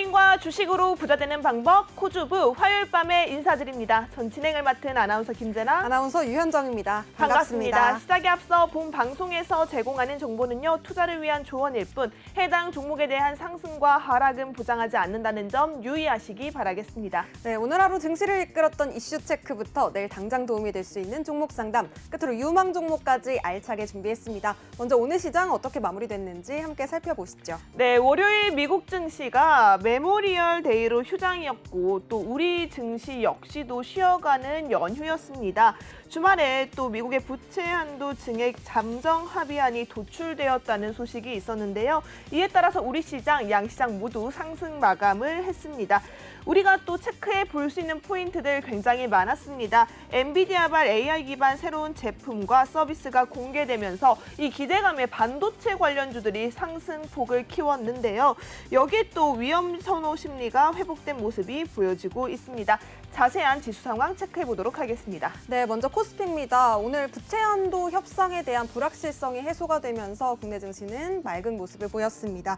게임과 주식으로 부자되는 방법 코주부 화요일 밤에 인사드립니다. 전 진행을 맡은 아나운서 김재나, 아나운서 유현정입니다. 반갑습니다. 시작에 앞서 본 방송에서 제공하는 정보는요, 투자를 위한 조언일 뿐 해당 종목에 대한 상승과 하락은 보장하지 않는다는 점 유의하시기 바라겠습니다. 네, 오늘 하루 증시를 이끌었던 이슈 체크부터 내일 당장 도움이 될 수 있는 종목 상담, 끝으로 유망 종목까지 알차게 준비했습니다. 먼저 오늘 시장 어떻게 마무리됐는지 함께 살펴보시죠. 네, 월요일 미국 증시가 메모리얼 데이로 휴장이었고 또 우리 증시 역시도 쉬어가는 연휴였습니다. 주말에 또 미국의 부채 한도 증액 잠정 합의안이 도출되었다는 소식이 있었는데요. 이에 따라서 우리 시장, 양시장 모두 상승 마감을 했습니다. 우리가 또 체크해 볼 수 있는 포인트들 굉장히 많았습니다. 엔비디아발 AI 기반 새로운 제품과 서비스가 공개되면서 이 기대감에 반도체 관련주들이 상승폭을 키웠는데요. 여기에 또 위험 선호 심리가 회복된 모습이 보여지고 있습니다. 자세한 지수 상황 체크해 보도록 하겠습니다. 네, 먼저 코스피입니다. 오늘 부채 한도 협상에 대한 불확실성이 해소가 되면서 국내 증시는 맑은 모습을 보였습니다.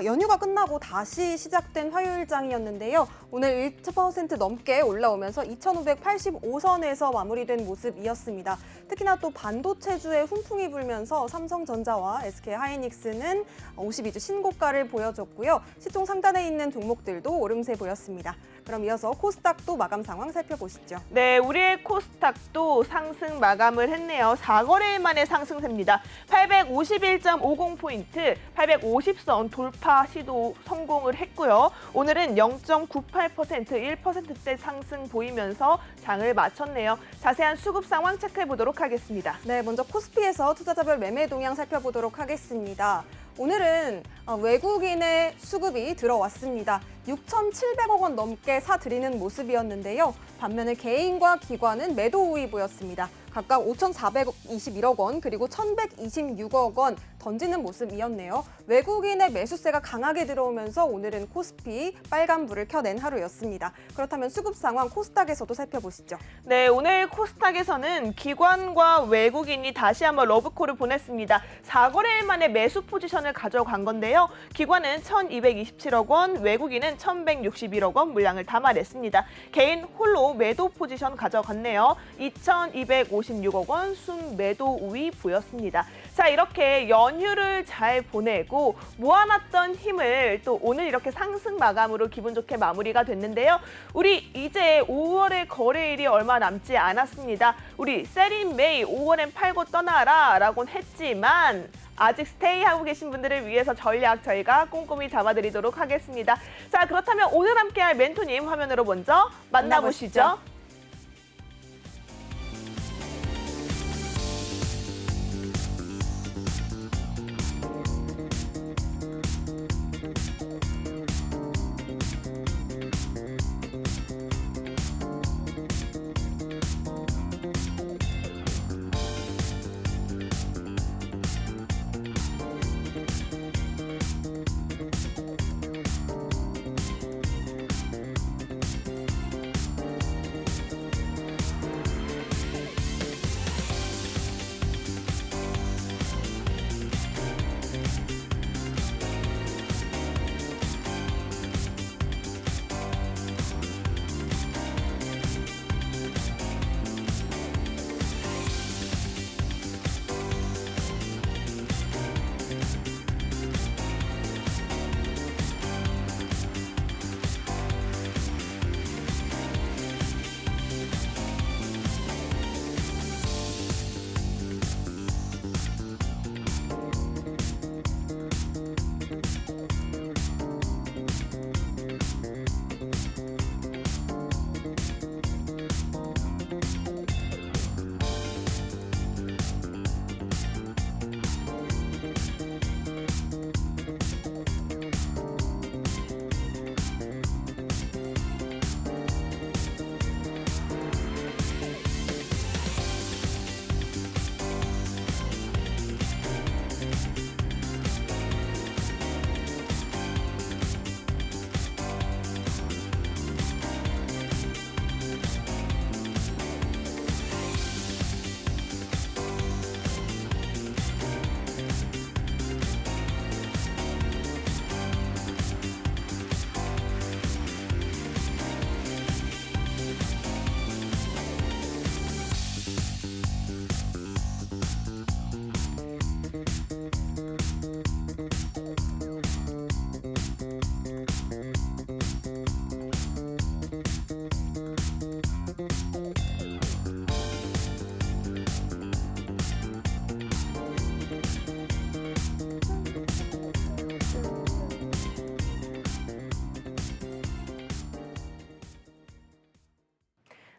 연휴가 끝나고 다시 시작된 화요일장이었는데요. 오늘 1% 넘게 올라오면서 2,585선에서 마무리된 모습이었습니다. 특히나 또 반도체주의 훈풍이 불면서 삼성전자와 SK하이닉스는 52주 신고가를 보여줬고요. 시총 상단에 있는 종목들도 오름세 보였습니다. 그럼 이어서 코스닥도 마감 상황 살펴보시죠. 네, 우리의 코스닥도 상승 마감을 했네요. 4거래일 만에 상승세입니다. 851.50포인트, 850선 돌파 시도 성공을 했고요. 오늘은 0.98%, 1%대 상승 보이면서 장을 마쳤네요. 자세한 수급 상황 체크해 보도록 하겠습니다. 네, 먼저 코스피에서 투자자별 매매 동향 살펴보도록 하겠습니다. 오늘은 외국인의 수급이 들어왔습니다. 6,700억 원 넘게 사들이는 모습이었는데요. 반면에 개인과 기관은 매도 우위 보였습니다. 각각 5,421억 원 그리고 1,126억 원 던지는 모습이었네요. 외국인의 매수세가 강하게 들어오면서 오늘은 코스피 빨간불을 켜낸 하루였습니다. 그렇다면 수급 상황 코스닥에서도 살펴보시죠. 네, 오늘 코스닥에서는 기관과 외국인이 다시 한번 러브콜을 보냈습니다. 4거래일 만에 매수 포지션을 가져간 건데요. 기관은 1,227억 원, 외국인은 1,161억 원 물량을 담아냈습니다. 개인 홀로 매도 포지션 가져갔네요. 2,256억 원 순매도 우위 보였습니다. 자, 이렇게 연휴를 잘 보내고 모아놨던 힘을 또 오늘 이렇게 상승 마감으로 기분 좋게 마무리가 됐는데요. 우리 이제 5월의 거래일이 얼마 남지 않았습니다. 우리 세린 메이 5월엔 팔고 떠나라 라고는 했지만 아직 스테이하고 계신 분들을 위해서 전략 저희가 꼼꼼히 잡아드리도록 하겠습니다. 자, 그렇다면 오늘 함께할 멘토님 화면으로 먼저 만나보시죠.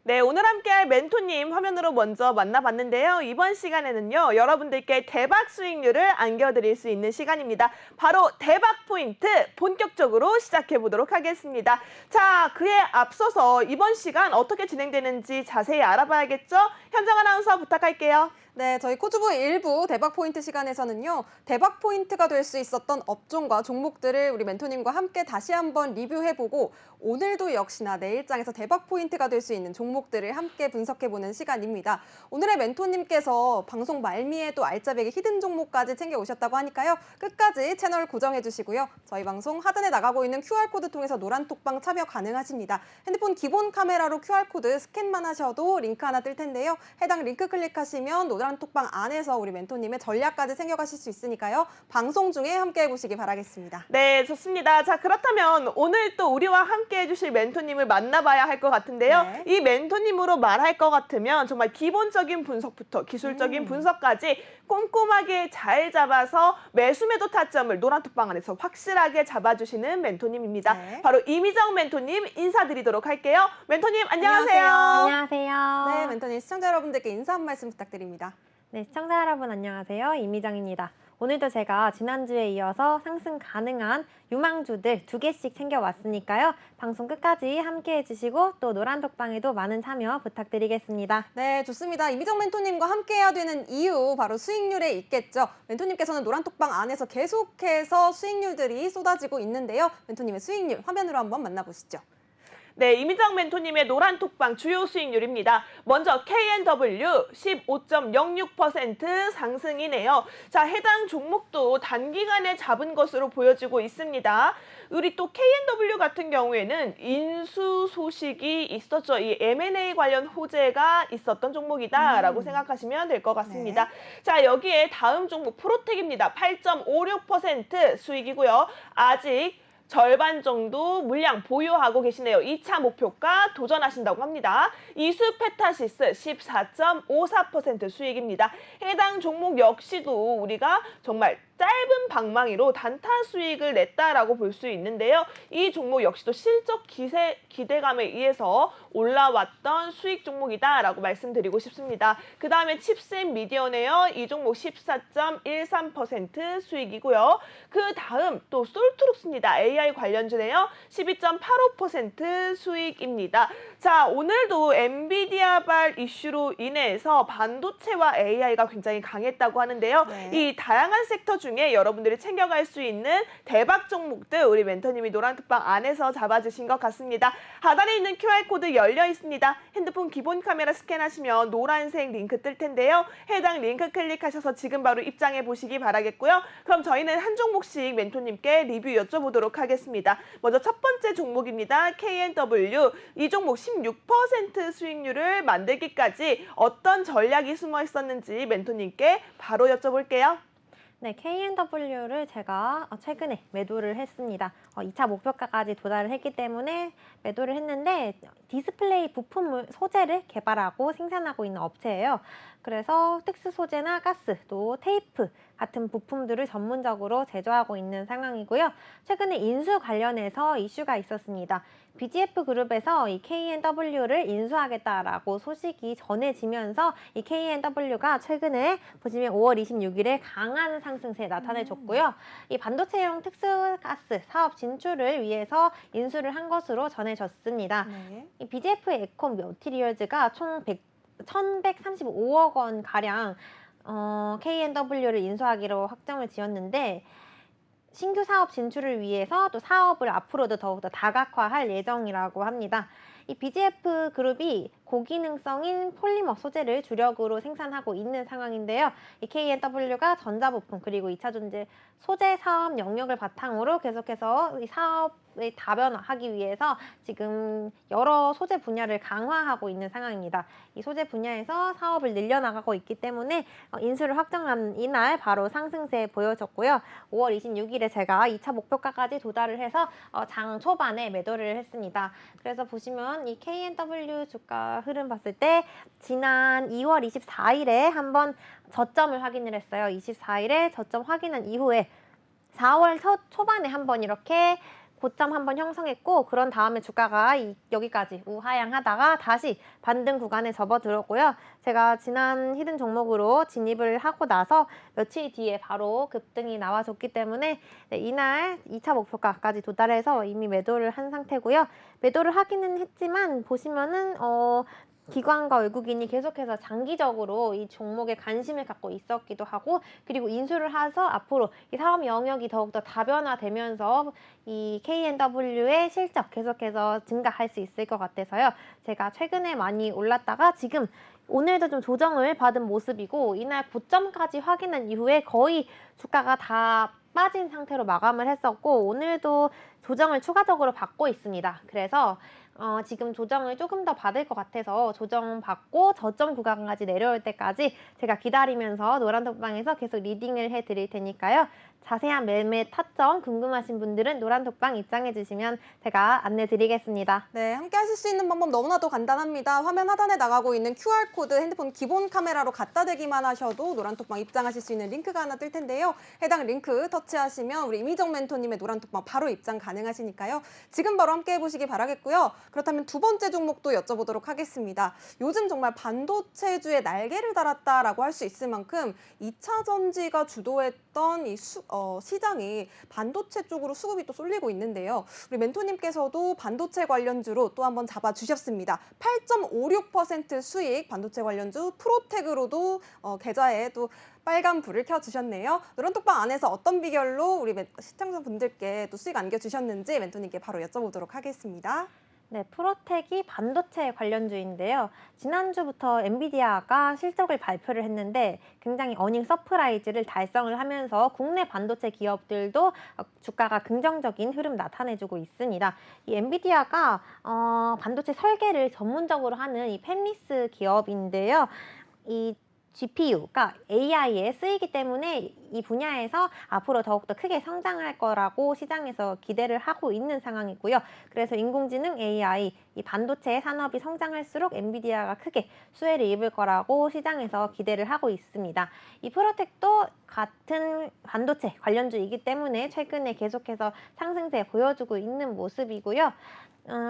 네, 오늘 함께할 멘토님 화면으로 먼저 만나봤는데요. 이번 시간에는요, 여러분들께 대박 수익률을 안겨드릴 수 있는 시간입니다. 바로 대박 포인트 본격적으로 시작해 보도록 하겠습니다. 자, 그에 앞서서 이번 시간 어떻게 진행되는지 자세히 알아봐야겠죠? 현정 아나운서 부탁할게요. 네, 저희 코주부 1부 대박 포인트 시간에서는요, 대박 포인트가 될 수 있었던 업종과 종목들을 우리 멘토님과 함께 다시 한번 리뷰해보고, 오늘도 역시나 내일장에서 대박 포인트가 될 수 있는 종목들을 함께 분석해보는 시간입니다. 오늘의 멘토님께서 방송 말미에 또 알짜배기 히든 종목까지 챙겨오셨다고 하니까요, 끝까지 채널 고정해주시고요. 저희 방송 하단에 나가고 있는 QR코드 통해서 노란톡방 참여 가능하십니다. 핸드폰 기본 카메라로 QR코드 스캔만 하셔도 링크 하나 뜰 텐데요. 해당 링크 클릭하시면 노란톡방 안에서 우리 멘토님의 전략까지 챙겨가실 수 있으니까요. 방송 중에 함께 해보시기 바라겠습니다. 네, 좋습니다. 자, 그렇다면 오늘 또 우리와 함께 해주실 멘토님을 만나봐야 할 것 같은데요. 네. 이 멘토님으로 말할 것 같으면 정말 기본적인 분석부터 기술적인 분석까지 꼼꼼하게 잘 잡아서 매수 매도 타점을 노란톡방 안에서 확실하게 잡아주시는 멘토님입니다. 네. 바로 이미정 멘토님 인사드리도록 할게요. 멘토님 안녕하세요. 안녕하세요. 네, 멘토님 시청자 여러분들께 인사 한 말씀 부탁드립니다. 네, 시청자 여러분 안녕하세요. 이미정입니다. 오늘도 제가 지난주에 이어서 상승 가능한 유망주들 2개씩 챙겨왔으니까요. 방송 끝까지 함께 해주시고 또 노란톡방에도 많은 참여 부탁드리겠습니다. 네, 좋습니다. 이미정 멘토님과 함께해야 되는 이유 바로 수익률에 있겠죠. 멘토님께서는 노란톡방 안에서 계속해서 수익률들이 쏟아지고 있는데요. 멘토님의 수익률 화면으로 한번 만나보시죠. 네, 이미정 멘토님의 노란톡방 주요 수익률입니다. 먼저 KNW 15.06% 상승이네요. 자, 해당 종목도 단기간에 잡은 것으로 보여지고 있습니다. 우리 또 KNW 같은 경우에는 인수 소식이 있었죠. 이 M&A 관련 호재가 있었던 종목이다라고 생각하시면 될 것 같습니다. 네. 자, 여기에 다음 종목 프로텍입니다. 8.56% 수익이고요. 아직 절반 정도 물량 보유하고 계시네요. 2차 목표가 도전하신다고 합니다. 이수페타시스 14.54% 수익입니다. 해당 종목 역시도 우리가 정말 짧은 방망이로 단타 수익을 냈다라고 볼 수 있는데요. 이 종목 역시도 실적 기대감에 의해서 올라왔던 수익 종목이다라고 말씀드리고 싶습니다. 그 다음에 칩셋 미디어네요. 이 종목 14.13% 수익이고요. 그 다음 또 솔트룩스입니다. AI 관련주네요. 12.85% 수익입니다. 자, 오늘도 엔비디아발 이슈로 인해서 반도체와 AI가 굉장히 강했다고 하는데요. 네. 이 다양한 섹터 중에 여러분들이 챙겨갈 수 있는 대박 종목들 우리 멘토님이 노란톡방 안에서 잡아주신 것 같습니다. 하단에 있는 QR코드 열려 있습니다. 핸드폰 기본 카메라 스캔하시면 노란색 링크 뜰 텐데요. 해당 링크 클릭하셔서 지금 바로 입장해 보시기 바라겠고요. 그럼 저희는 한 종목씩 멘토님께 리뷰 여쭤보도록 하겠습니다. 먼저 첫 번째 종목입니다. KNW. 이 종목 16% 수익률을 만들기까지 어떤 전략이 숨어 있었는지 멘토님께 바로 여쭤볼게요. 네, KNW를 제가 최근에 매도를 했습니다. 2차 목표가까지 도달을 했기 때문에 매도를 했는데 디스플레이 부품 소재를 개발하고 생산하고 있는 업체예요. 그래서 특수 소재나 가스, 또 테이프 같은 부품들을 전문적으로 제조하고 있는 상황이고요. 최근에 인수 관련해서 이슈가 있었습니다. BGF 그룹에서 이 KNW를 인수하겠다라고 소식이 전해지면서 이 KNW가 최근에 보시면 5월 26일에 강한 상승세 나타내줬고요. 이 반도체용 특수가스 사업 진출을 위해서 인수를 한 것으로 전해졌습니다. 네. 이 BGF 에콘 머티리얼즈가 총 1,135억 원 가량 KNW를 인수하기로 확정을 지었는데 신규 사업 진출을 위해서 또 사업을 앞으로도 더욱더 다각화할 예정이라고 합니다. 이 BGF 그룹이 고기능성인 폴리머 소재를 주력으로 생산하고 있는 상황인데요. 이 KNW가 전자부품 그리고 2차 전지 소재 사업 영역을 바탕으로 계속해서 이 사업을 다변화하기 위해서 지금 여러 소재 분야를 강화하고 있는 상황입니다. 이 소재 분야에서 사업을 늘려나가고 있기 때문에 인수를 확정한 이날 바로 상승세 보여줬고요. 5월 26일에 제가 2차 목표가까지 도달을 해서 장 초반에 매도를 했습니다. 그래서 보시면 이 KNW 주가 흐름 봤을 때 지난 2월 24일에 한번 저점을 확인을 했어요. 24일에 저점 확인한 이후에 4월 초반에 한번 이렇게 고점 한번 형성했고 그런 다음에 주가가 여기까지 우하향하다가 다시 반등 구간에 접어들었고요. 제가 지난 히든 종목으로 진입을 하고 나서 며칠 뒤에 바로 급등이 나와줬기 때문에 네, 이날 2차 목표가까지 도달해서 이미 매도를 한 상태고요. 매도를 하기는 했지만 보시면은 기관과 외국인이 계속해서 장기적으로 이 종목에 관심을 갖고 있었기도 하고 그리고 인수를 해서 앞으로 이 사업 영역이 더욱더 다변화되면서 이 K&W의 실적 계속해서 증가할 수 있을 것 같아서요. 제가 최근에 많이 올랐다가 지금 오늘도 좀 조정을 받은 모습이고 이날 고점까지 확인한 이후에 거의 주가가 다 빠진 상태로 마감을 했었고 오늘도 조정을 추가적으로 받고 있습니다. 그래서 지금 조정을 조금 더 받을 것 같아서 조정 받고 저점 구간까지 내려올 때까지 제가 기다리면서 노란톡방에서 계속 리딩을 해드릴 테니까요. 자세한 매매 타점 궁금하신 분들은 노란톡방 입장해 주시면 제가 안내 드리겠습니다. 네, 함께 하실 수 있는 방법 너무나도 간단합니다. 화면 하단에 나가고 있는 QR코드 핸드폰 기본 카메라로 갖다 대기만 하셔도 노란톡방 입장하실 수 있는 링크가 하나 뜰 텐데요. 해당 링크 터치하시면 우리 이미정 멘토님의 노란톡방 바로 입장 가능하시니까요. 지금 바로 함께 해보시기 바라겠고요. 그렇다면 두 번째 종목도 여쭤보도록 하겠습니다. 요즘 정말 반도체주의 날개를 달았다라고 할 수 있을 만큼 2차 전지가 주도했던 이 시장이 반도체 쪽으로 수급이 또 쏠리고 있는데요. 우리 멘토님께서도 반도체 관련주로 또 한번 잡아주셨습니다. 8.56% 수익 반도체 관련주 프로텍으로도 계좌에 또 빨간 불을 켜주셨네요. 노란톡방 안에서 어떤 비결로 우리 시청자분들께 또 수익 안겨주셨는지 멘토님께 바로 여쭤보도록 하겠습니다. 네, 프로텍이 반도체 관련주인데요. 지난주부터 엔비디아가 실적을 발표를 했는데 굉장히 어닝 서프라이즈를 달성을 하면서 국내 반도체 기업들도 주가가 긍정적인 흐름 나타내주고 있습니다. 이 엔비디아가 반도체 설계를 전문적으로 하는 이 팹리스 기업인데요. 이 GPU가 AI에 쓰이기 때문에 이 분야에서 앞으로 더욱더 크게 성장할 거라고 시장에서 기대를 하고 있는 상황이고요. 그래서 인공지능 AI, 이 반도체 산업이 성장할수록 엔비디아가 크게 수혜를 입을 거라고 시장에서 기대를 하고 있습니다. 이 프로텍도 같은 반도체 관련주이기 때문에 최근에 계속해서 상승세 보여주고 있는 모습이고요.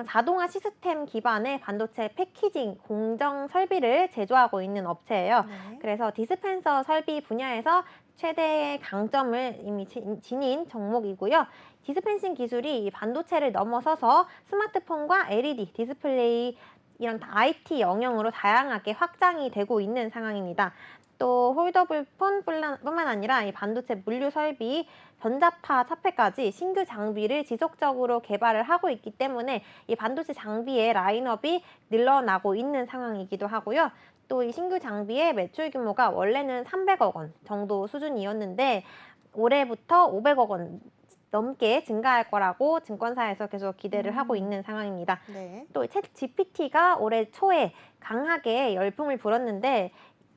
자동화 시스템 기반의 반도체 패키징 공정 설비를 제조하고 있는 업체예요. 네. 그래서 디스펜서 설비 분야에서 최대의 강점을 이미 지닌 종목이고요. 디스펜싱 기술이 반도체를 넘어서서 스마트폰과 LED, 디스플레이 이런 IT 영역으로 다양하게 확장이 되고 있는 상황입니다. 또 홀더블 폰뿐만 아니라 이 반도체 물류 설비, 전자파 차폐까지 신규 장비를 지속적으로 개발을 하고 있기 때문에 이 반도체 장비의 라인업이 늘어나고 있는 상황이기도 하고요. 또 이 신규 장비의 매출 규모가 원래는 300억 원 정도 수준이었는데 올해부터 500억 원 넘게 증가할 거라고 증권사에서 계속 기대를 하고 있는 상황입니다. 네. 또 챗 GPT가 올해 초에 강하게 열풍을 불었는데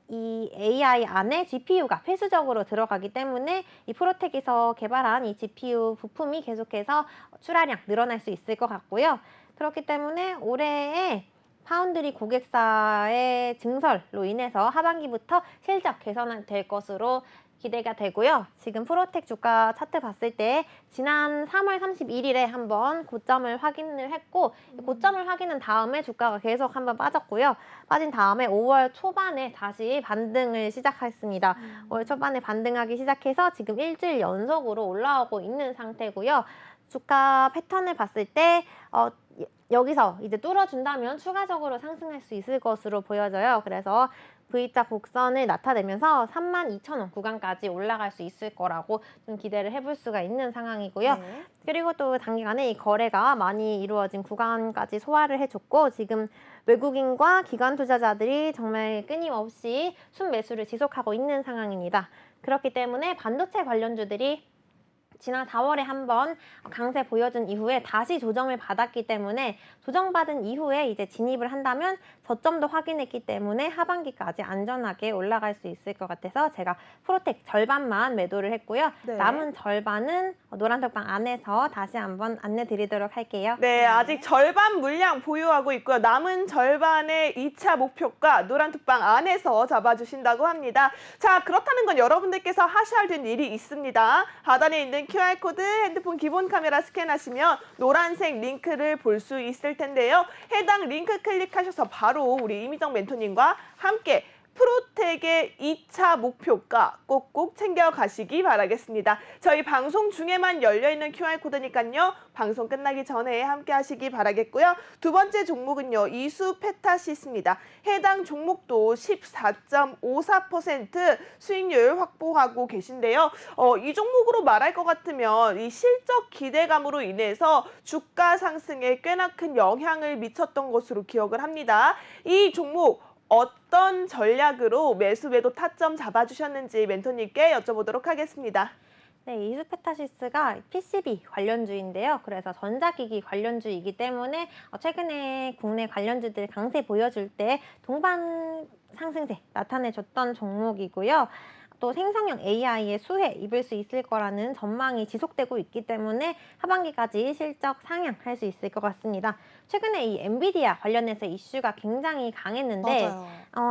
이 AI 안에 GPU가 필수적으로 들어가기 때문에 이 프로텍에서 개발한 이 GPU 부품이 계속해서 출하량 늘어날 수 있을 것 같고요. 그렇기 때문에 올해에 파운드리 고객사의 증설로 인해서 하반기부터 실적 개선될 것으로 기대가 되고요. 지금 프로텍 주가 차트 봤을 때 지난 3월 31일에 한번 고점을 확인을 했고 고점을 확인한 다음에 주가가 계속 한번 빠졌고요. 빠진 다음에 5월 초반에 다시 반등을 시작했습니다. 5월 초반에 반등하기 시작해서 지금 일주일 연속으로 올라오고 있는 상태고요. 주가 패턴을 봤을 때 여기서 이제 뚫어준다면 추가적으로 상승할 수 있을 것으로 보여져요. 그래서 V자 곡선을 나타내면서 32,000원 구간까지 올라갈 수 있을 거라고 좀 기대를 해볼 수가 있는 상황이고요. 네. 그리고 또 단기간에 이 거래가 많이 이루어진 구간까지 소화를 해줬고 지금 외국인과 기관 투자자들이 정말 끊임없이 순매수를 지속하고 있는 상황입니다. 그렇기 때문에 반도체 관련주들이 지난 4월에 한번 강세 보여준 이후에 다시 조정을 받았기 때문에 조정받은 이후에 이제 진입을 한다면 저점도 확인했기 때문에 하반기까지 안전하게 올라갈 수 있을 것 같아서 제가 프로텍 절반만 매도를 했고요. 네. 남은 절반은 노란톡방 안에서 다시 한번 안내 드리도록 할게요. 네, 아직 절반 물량 보유하고 있고요. 남은 절반의 2차 목표가 노란톡방 안에서 잡아주신다고 합니다. 자, 그렇다는 건 여러분들께서 하셔야 될 일이 있습니다. 하단에 있는 QR코드 핸드폰 기본 카메라 스캔하시면 노란색 링크를 볼 수 있을 텐데요. 해당 링크 클릭하셔서 바로 우리 이미정 멘토님과 함께 프로텍의 2차 목표가 꼭꼭 챙겨가시기 바라겠습니다. 저희 방송 중에만 열려있는 QR코드니까요. 방송 끝나기 전에 함께 하시기 바라겠고요. 두 번째 종목은요. 이수페타시스입니다. 해당 종목도 14.54% 수익률 확보하고 계신데요. 이 종목으로 말할 것 같으면 이 실적 기대감으로 인해서 주가 상승에 꽤나 큰 영향을 미쳤던 것으로 기억을 합니다. 이 종목 어떤 전략으로 매수 매도 타점 잡아주셨는지 멘토님께 여쭤보도록 하겠습니다. 네, 이수페타시스가 PCB 관련주인데요. 그래서 전자기기 관련주이기 때문에 최근에 국내 관련주들 강세 보여줄 때 동반 상승세 나타내줬던 종목이고요. 또 생성형 AI의 수혜 입을 수 있을 거라는 전망이 지속되고 있기 때문에 하반기까지 실적 상향할 수 있을 것 같습니다. 최근에 이 엔비디아 관련해서 이슈가 굉장히 강했는데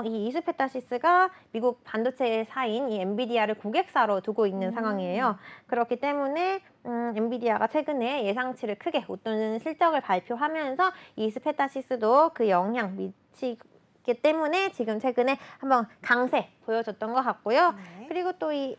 이 이수페타시스가 미국 반도체사인 이 엔비디아를 고객사로 두고 있는 상황이에요. 그렇기 때문에 엔비디아가 최근에 예상치를 크게 웃도는 실적을 발표하면서 이 이수페타시스도 그 영향 미치기 때문에 지금 최근에 한번 강세 보여줬던 것 같고요. 네. 그리고 또 이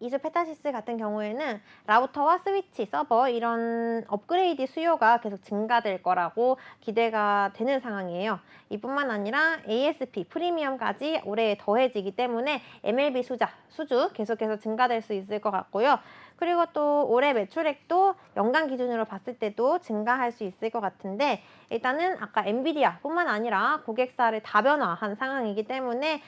이수페타시스 같은 경우에는 라우터와 스위치, 서버 이런 업그레이드 수요가 계속 증가될 거라고 기대가 되는 상황이에요. 이뿐만 아니라 ASP 프리미엄까지 올해 더해지기 때문에 MLB 수주 계속해서 증가될 수 있을 것 같고요. 그리고 또 올해 매출액도 연간 기준으로 봤을 때도 증가할 수 있을 것 같은데 일단은 아까 엔비디아뿐만 아니라 고객사를 다변화한 상황이기 때문에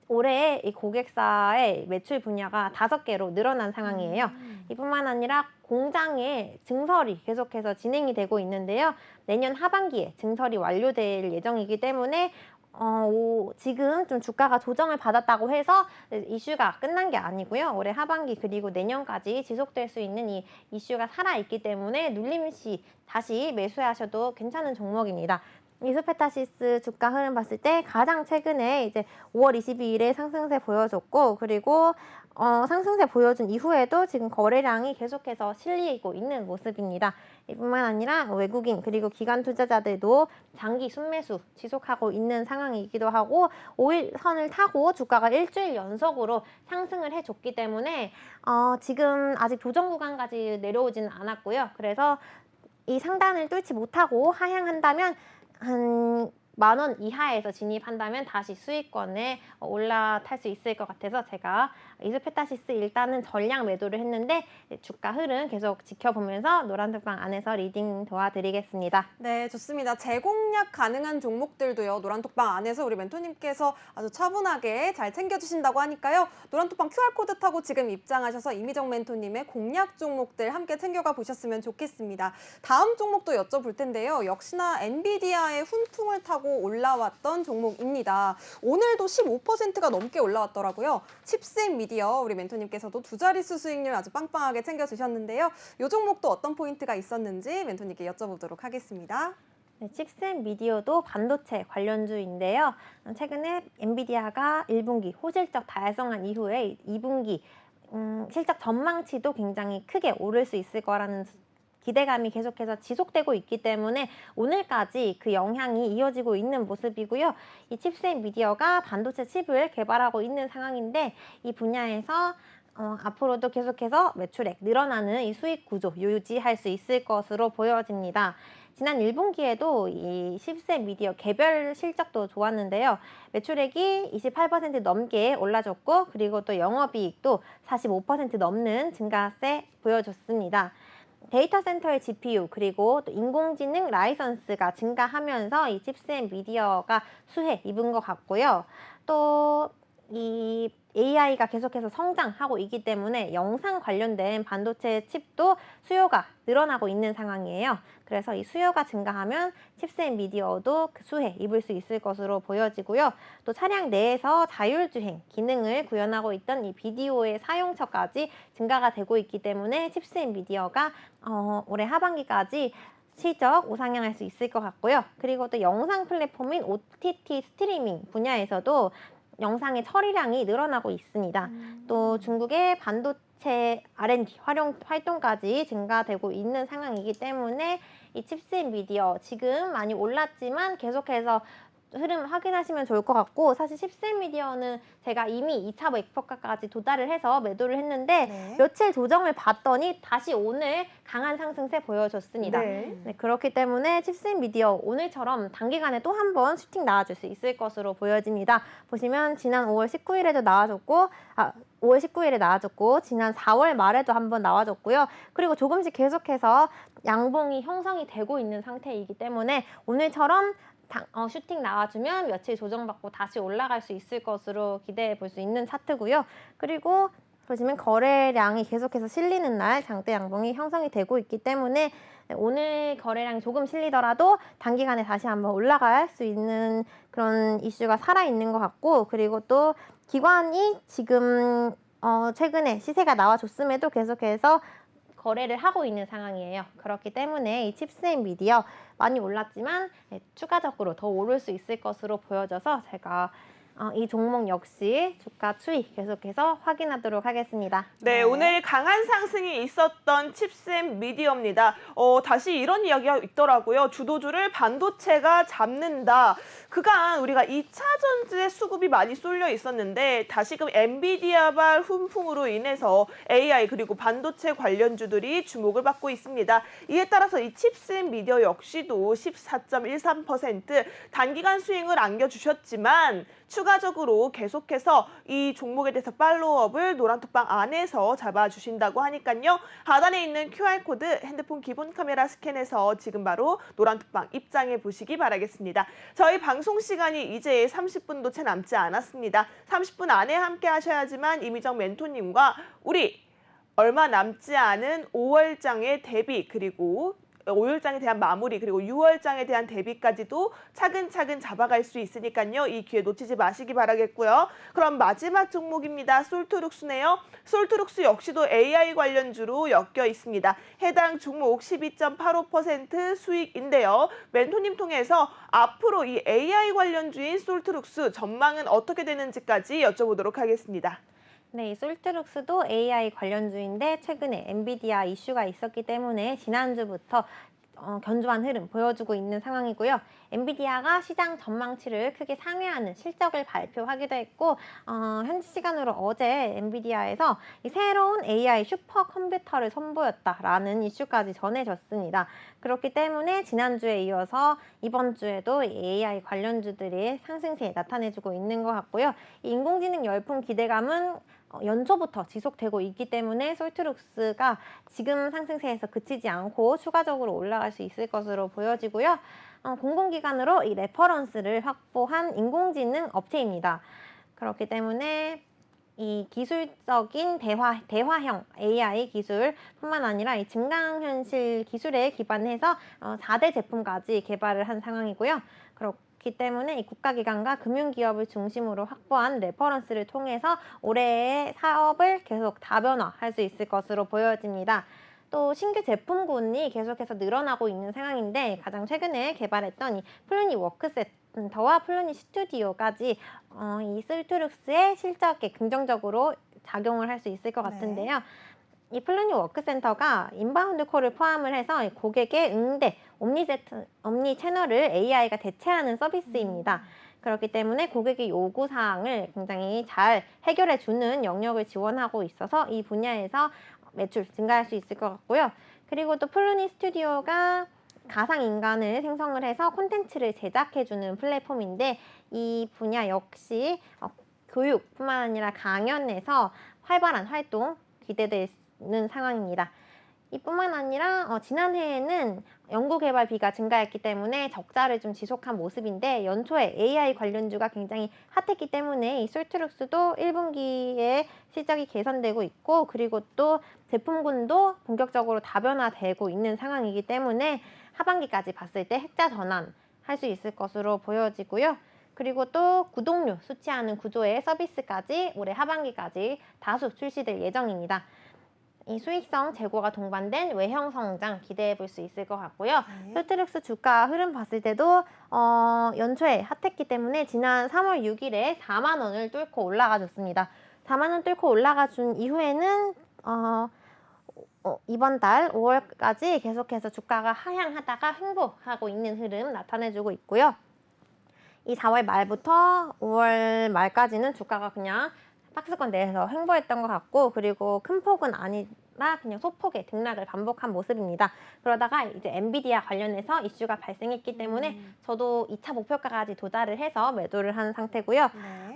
올해 이 고객사의 매출 분야가 5개로 늘어난 상황이에요. 이뿐만 아니라 공장의 증설이 계속해서 진행이 되고 있는데요. 내년 하반기에 증설이 완료될 예정이기 때문에 지금 좀 주가가 조정을 받았다고 해서 이슈가 끝난 게 아니고요. 올해 하반기 그리고 내년까지 지속될 수 있는 이 이슈가 살아있기 때문에 눌림시 다시 매수하셔도 괜찮은 종목입니다. 이수페타시스 주가 흐름 봤을 때 가장 최근에 이제 5월 22일에 상승세 보여줬고 그리고 상승세 보여준 이후에도 지금 거래량이 계속해서 실리고 있는 모습입니다. 이뿐만 아니라 외국인 그리고 기관 투자자들도 장기 순매수 지속하고 있는 상황이기도 하고 5일선을 타고 주가가 일주일 연속으로 상승을 해줬기 때문에 지금 아직 조정 구간까지 내려오지는 않았고요. 그래서 이 상단을 뚫지 못하고 하향한다면 한 10,000원 이하에서 진입한다면 다시 수익권에 올라탈 수 있을 것 같아서 제가 이수페타시스 일단은 전량 매도를 했는데 주가 흐름 계속 지켜보면서 노란톡방 안에서 리딩 도와드리겠습니다. 네, 좋습니다. 재공략 가능한 종목들도요. 노란톡방 안에서 우리 멘토님께서 아주 차분하게 잘 챙겨주신다고 하니까요. 노란톡방 QR코드 타고 지금 입장하셔서 이미정 멘토님의 공략 종목들 함께 챙겨가 보셨으면 좋겠습니다. 다음 종목도 여쭤볼 텐데요. 역시나 엔비디아의 훈풍을 타고 올라왔던 종목입니다. 오늘도 15%가 넘게 올라왔더라고요. 칩셋 미디어 우리 멘토님께서도 두 자릿수 수익률 아주 빵빵하게 챙겨주셨는데요. 이 종목도 어떤 포인트가 있었는지 멘토님께 여쭤보도록 하겠습니다. 네, 칩셋 미디어도 반도체 관련주인데요. 최근에 엔비디아가 1분기 호실적 달성한 이후에 2분기 실적 전망치도 굉장히 크게 오를 수 있을 거라는 기대감이 계속해서 지속되고 있기 때문에 오늘까지 그 영향이 이어지고 있는 모습이고요. 이 칩셋 미디어가 반도체 칩을 개발하고 있는 상황인데 이 분야에서 앞으로도 계속해서 매출액 늘어나는 이 수익 구조 유지할 수 있을 것으로 보여집니다. 지난 1분기에도 이 칩셋 미디어 개별 실적도 좋았는데요. 매출액이 28% 넘게 올라줬고 그리고 또 영업이익도 45% 넘는 증가세 보여줬습니다. 데이터 센터의 GPU 그리고 또 인공지능 라이선스가 증가하면서 이 칩셋 미디어가 수혜 입은 것 같고요. 또 이 AI가 계속해서 성장하고 있기 때문에 영상 관련된 반도체 칩도 수요가 늘어나고 있는 상황이에요. 그래서 이 수요가 증가하면 칩셋 미디어도 그 수혜 입을 수 있을 것으로 보여지고요. 또 차량 내에서 자율주행 기능을 구현하고 있던 이 비디오의 사용처까지 증가가 되고 있기 때문에 칩셋 미디어가 올해 하반기까지 실적 우상향할 수 있을 것 같고요. 그리고 또 영상 플랫폼인 OTT 스트리밍 분야에서도 영상의 처리량이 늘어나고 있습니다. 또 중국의 반도체 R&D 활동까지 증가되고 있는 상황이기 때문에 이 칩셋 미디어 지금 많이 올랐지만 계속해서 흐름 확인하시면 좋을 것 같고, 사실 칩셋 미디어는 제가 이미 2차 목표가까지 도달을 해서 매도를 했는데 네. 며칠 조정을 봤더니 다시 오늘 강한 상승세 보여줬습니다. 네. 네, 그렇기 때문에 칩셋 미디어 오늘처럼 단기간에 또 한 번 슈팅 나와줄 수 있을 것으로 보여집니다. 보시면 지난 5월 19일에도 나와줬고 5월 19일에 나와줬고 지난 4월 말에도 한번 나와줬고요. 그리고 조금씩 계속해서 양봉이 형성이 되고 있는 상태이기 때문에 오늘처럼 슈팅 나와주면 며칠 조정받고 다시 올라갈 수 있을 것으로 기대해 볼 수 있는 차트고요. 그리고 보시면 거래량이 계속해서 실리는 날 장대 양봉이 형성이 되고 있기 때문에 오늘 거래량이 조금 실리더라도 단기간에 다시 한번 올라갈 수 있는 그런 이슈가 살아있는 것 같고, 그리고 또 기관이 지금 최근에 시세가 나와줬음에도 계속해서 거래를 하고 있는 상황이에요. 그렇기 때문에 이 칩셋 미디어 많이 올랐지만 추가적으로 더 오를 수 있을 것으로 보여져서 제가 이 종목 역시 주가 추이 계속해서 확인하도록 하겠습니다. 네, 오늘 강한 상승이 있었던 칩셋 미디어입니다. 다시 이런 이야기가 있더라고요. 주도주를 반도체가 잡는다. 그간 우리가 2차 전지에 수급이 많이 쏠려 있었는데 다시금 엔비디아발 훈풍으로 인해서 AI 그리고 반도체 관련주들이 주목을 받고 있습니다. 이에 따라서 이 칩셋 미디어 역시도 14.13% 단기간 수익을 안겨주셨지만 추가적으로 계속해서 이 종목에 대해서 팔로우업을 노란톡방 안에서 잡아주신다고 하니까요. 하단에 있는 QR코드 핸드폰 기본 카메라 스캔해서 지금 바로 노란톡방 입장해 보시기 바라겠습니다. 저희 방송 시간이 이제 30분도 채 남지 않았습니다. 30분 안에 함께 하셔야지만 이미정 멘토님과 우리 얼마 남지 않은 5월장의 대비 그리고 5월장에 대한 마무리 그리고 6월장에 대한 대비까지도 차근차근 잡아갈 수 있으니까요. 이 기회 놓치지 마시기 바라겠고요. 그럼 마지막 종목입니다. 솔트룩스네요. 솔트룩스 역시도 AI 관련주로 엮여 있습니다. 해당 종목 12.85% 수익인데요. 멘토님 통해서 앞으로 이 AI 관련주인 솔트룩스 전망은 어떻게 되는지까지 여쭤보도록 하겠습니다. 네, 이 솔트룩스도 AI 관련주인데 최근에 엔비디아 이슈가 있었기 때문에 지난주부터 견조한 흐름 보여주고 있는 상황이고요. 엔비디아가 시장 전망치를 크게 상회하는 실적을 발표하기도 했고 현지 시간으로 어제 엔비디아에서 이 새로운 AI 슈퍼컴퓨터를 선보였다라는 이슈까지 전해졌습니다. 그렇기 때문에 지난주에 이어서 이번 주에도 AI 관련주들이 상승세 나타내주고 있는 것 같고요. 이 인공지능 열풍 기대감은 연초부터 지속되고 있기 때문에 솔트룩스가 지금 상승세에서 그치지 않고 추가적으로 올라갈 수 있을 것으로 보여지고요. 공공기관으로 이 레퍼런스를 확보한 인공지능 업체입니다. 그렇기 때문에 이 기술적인 대화형 AI 기술뿐만 아니라 이 증강현실 기술에 기반해서 4대 제품까지 개발을 한 상황이고요. 그렇기 때문에 이 국가기관과 금융기업을 중심으로 확보한 레퍼런스를 통해서 올해의 사업을 계속 다변화할 수 있을 것으로 보여집니다. 또 신규 제품군이 계속해서 늘어나고 있는 상황인데 가장 최근에 개발했던 이 플루니 워크센터와 플루니 스튜디오까지 이 솔트룩스의 실적에 긍정적으로 작용을 할 수 있을 것 같은데요. 이 플루니 워크센터가 인바운드 콜을 포함을 해서 고객의 응대, 옴니 채널을 AI가 대체하는 서비스입니다. 그렇기 때문에 고객의 요구사항을 굉장히 잘 해결해주는 영역을 지원하고 있어서 이 분야에서 매출 증가할 수 있을 것 같고요. 그리고 또 플루니 스튜디오가 가상인간을 생성을 해서 콘텐츠를 제작해주는 플랫폼인데 이 분야 역시 교육뿐만 아니라 강연에서 활발한 활동 기대되는 상황입니다. 이뿐만 아니라 지난해에는 연구개발비가 증가했기 때문에 적자를 좀 지속한 모습인데 연초에 AI 관련주가 굉장히 핫했기 때문에 이 솔트룩스도 1분기에 실적이 개선되고 있고 그리고 또 제품군도 본격적으로 다변화되고 있는 상황이기 때문에 하반기까지 봤을 때 흑자 전환할 수 있을 것으로 보여지고요. 그리고 또 구독료 수취하는 구조의 서비스까지 올해 하반기까지 다수 출시될 예정입니다. 이 수익성 재고가 동반된 외형 성장 기대해 볼 수 있을 것 같고요. 네. 솔트룩스 주가 흐름 봤을 때도 연초에 핫했기 때문에 지난 3월 6일에 4만 원을 뚫고 올라가 줬습니다. 4만 원 뚫고 올라가 준 이후에는 이번 달 5월까지 계속해서 주가가 하향하다가 횡보하고 있는 흐름 나타내주고 있고요. 이 4월 말부터 5월 말까지는 주가가 그냥 박스권 내에서 횡보했던 것 같고, 그리고 큰 폭은 아니라 그냥 소폭의 등락을 반복한 모습입니다. 그러다가 이제 엔비디아 관련해서 이슈가 발생했기 때문에 저도 2차 목표가까지 도달을 해서 매도를 한 상태고요. 네.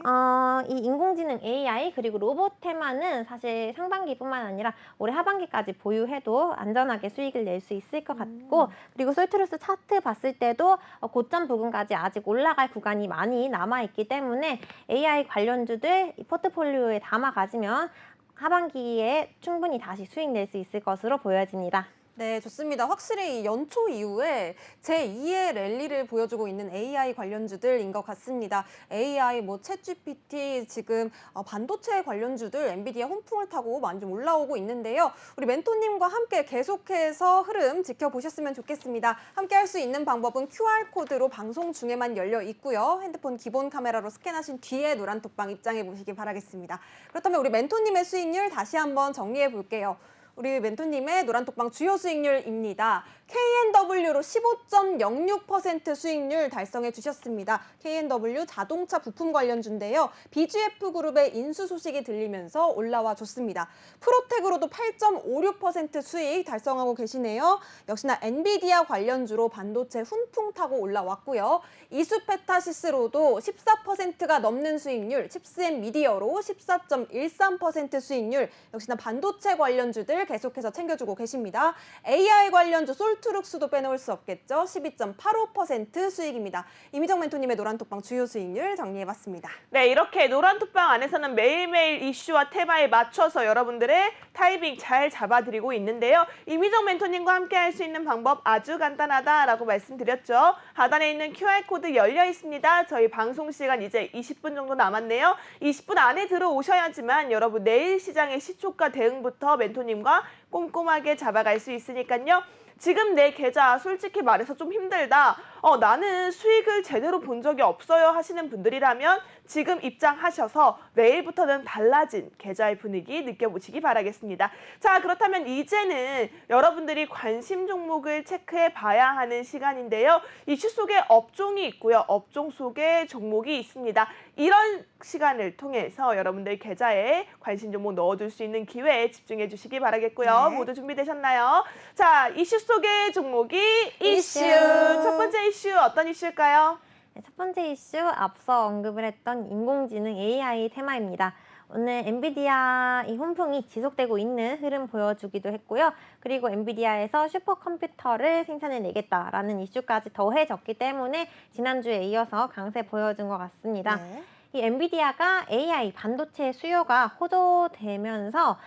이 인공지능 AI 그리고 로봇 테마는 사실 상반기뿐만 아니라 올해 하반기까지 보유해도 안전하게 수익을 낼 수 있을 것 같고, 그리고 솔트루스 차트 봤을 때도 고점 부근까지 아직 올라갈 구간이 많이 남아있기 때문에 AI 관련주들 이 포트폴리오에 담아 가지면 하반기에 충분히 다시 수익 낼 수 있을 것으로 보여집니다. 네, 좋습니다. 확실히 이 연초 이후에 제2의 랠리를 보여주고 있는 AI 관련주들인 것 같습니다. AI, 챗GPT, 지금 반도체 관련주들 엔비디아 훈풍을 타고 많이 좀 올라오고 있는데요. 우리 멘토님과 함께 계속해서 흐름 지켜보셨으면 좋겠습니다. 함께 할 수 있는 방법은 QR코드로 방송 중에만 열려 있고요. 핸드폰 기본 카메라로 스캔하신 뒤에 노란 톡방 입장해 보시기 바라겠습니다. 그렇다면 우리 멘토님의 수익률 다시 한번 정리해 볼게요. 우리 멘토님의 노란톡방 주요 수익률입니다. K&W로 15.06% 수익률 달성해 주셨습니다. K&W 자동차 부품 관련주인데요. BGF그룹의 인수 소식이 들리면서 올라와 줬습니다. 프로텍으로도 8.56% 수익 달성하고 계시네요. 역시나 엔비디아 관련주로 반도체 훈풍 타고 올라왔고요. 이수페타시스로도 14%가 넘는 수익률, 칩스앤미디어로 14.13% 수익률, 역시나 반도체 관련주들 계속해서 챙겨주고 계십니다. AI 관련주 솔트룩스도 빼놓을 수 없겠죠. 12.85% 수익입니다. 이미정 멘토님의 노란톡방 주요 수익률 정리해봤습니다. 네, 이렇게 노란톡방 안에서는 매일매일 이슈와 테마에 맞춰서 여러분들의 타이밍 잘 잡아드리고 있는데요. 이미정 멘토님과 함께 할 수 있는 방법 아주 간단하다라고 말씀드렸죠. 하단에 있는 QR코드 열려 있습니다. 저희 방송 시간 이제 20분 정도 남았네요. 20분 안에 들어오셔야지만 여러분 내일 시장의 시초가 대응부터 멘토님과 꼼꼼하게 잡아갈 수 있으니까요. 지금 내 계좌 솔직히 말해서 좀 힘들다. 나는 수익을 제대로 본 적이 없어요 하시는 분들이라면 지금 입장하셔서 내일부터는 달라진 계좌의 분위기 느껴보시기 바라겠습니다. 자, 그렇다면 이제는 여러분들이 관심 종목을 체크해 봐야 하는 시간인데요. 이슈 속에 업종이 있고요. 업종 속에 종목이 있습니다. 이런 시간을 통해서 여러분들 계좌에 관심 종목 넣어둘 수 있는 기회에 집중해 주시기 바라겠고요. 네. 모두 준비되셨나요? 자, 이슈 속의 종목이 이슈. 첫 번째 이슈 어떤 이슈일까요? 네, 첫 번째 이슈 앞서 언급을 했던 인공지능 AI 테마입니다. 오늘 엔비디아 이 훈풍이 지속되고 있는 흐름 보여주기도 했고요. 그리고 엔비디아에서 슈퍼컴퓨터를 생산해내겠다라는 이슈까지 더해졌기 때문에 지난주에 이어서 강세 보여준 것 같습니다. 네. 이 엔비디아가 AI 반도체 수요가 호조되면서